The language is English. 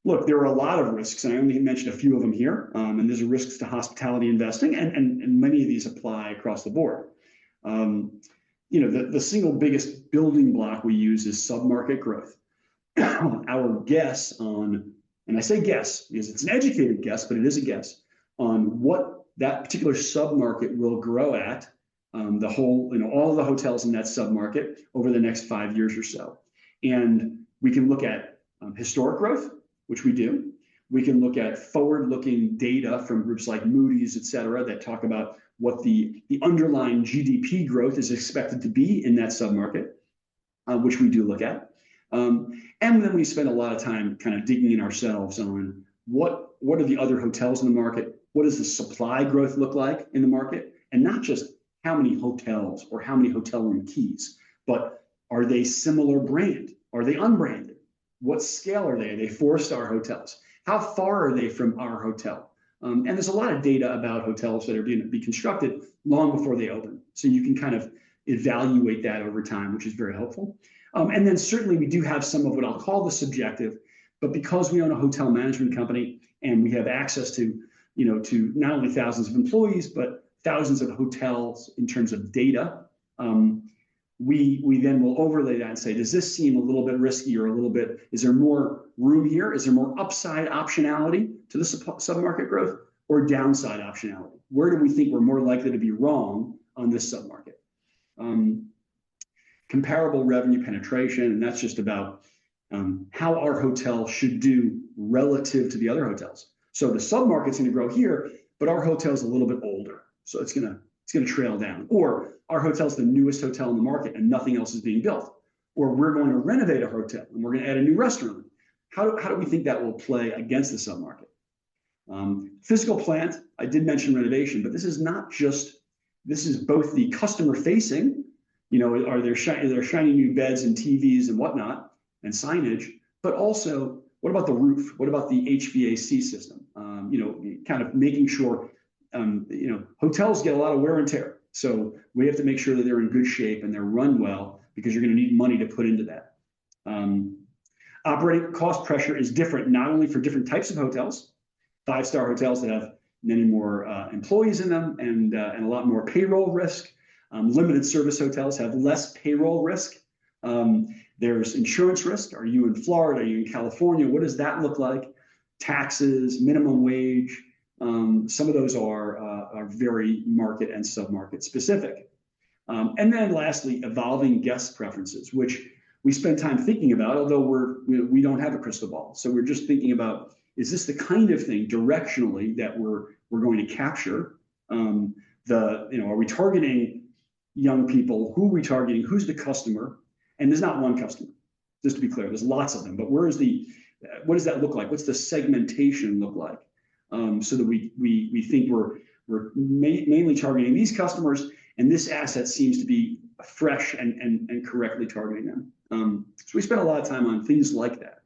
Look, there are a lot of risks, and I only mentioned a few of them here. And there's risks to hospitality investing, and many of these apply across the board. The single biggest building block we use is submarket growth. Our guess on, and I say guess because it's an educated guess, but it is a guess on what that particular submarket will grow at, all of the hotels in that submarket over the next 5 years or so. And we can look at historic growth, which we do. We can look at forward-looking data from groups like Moody's, et cetera, that talk about what the underlying GDP growth is expected to be in that submarket, which we do look at. And then we spend a lot of time kind of digging in ourselves on what are the other hotels in the market? What does the supply growth look like in the market? And not just how many hotels or how many hotel room keys, but are they similar brand? Are they unbranded? What scale are they? Are they 4-star hotels? How far are they from our hotel? And there's a lot of data about hotels that are going to be constructed long before they open. So you can kind of evaluate that over time, which is very helpful. And then certainly we do have some of what I'll call the subjective, but because we own a hotel management company and we have access to not only thousands of employees, but thousands of hotels in terms of data, we then will overlay that and say, does this seem a little bit risky or a little bit, is there more room here? Is there more upside optionality to the submarket growth or downside optionality? Where do we think we're more likely to be wrong on this submarket? Comparable revenue penetration, and that's just about how our hotel should do relative to the other hotels. So the submarket's going to grow here, but our hotel's a little bit older, so it's going to trail down. Or our hotel's the newest hotel in the market and nothing else is being built. Or we're going to renovate a hotel and we're going to add a new restaurant. How do we think that will play against the submarket? Physical plant, I did mention renovation, but this is both the customer facing, are there shiny new beds and TVs and whatnot and signage, but also what about the roof? What about the HVAC system? Kind of making sure, hotels get a lot of wear and tear. So we have to make sure that they're in good shape and they're run well because you're going to need money to put into that. Operating cost pressure is different, not only for different types of hotels, 5-star hotels that have many more employees in them and a lot more payroll risk. Limited service hotels have less payroll risk. There's insurance risk. Are you in Florida? Are you in California? What does that look like? Taxes, minimum wage. Some of those are very market and submarket specific. And then lastly, evolving guest preferences, which we spend time thinking about, although we don't have a crystal ball. So we're just thinking about, is this the kind of thing directionally that we're going to capture? Are we targeting young people? Who are we targeting? Who's the customer? And there's not one customer, just to be clear. There's lots of them. But what does that look like? What's the segmentation look like? So that we think we're mainly targeting these customers, and this asset seems to be fresh and correctly targeting them. So we spend a lot of time on things like that.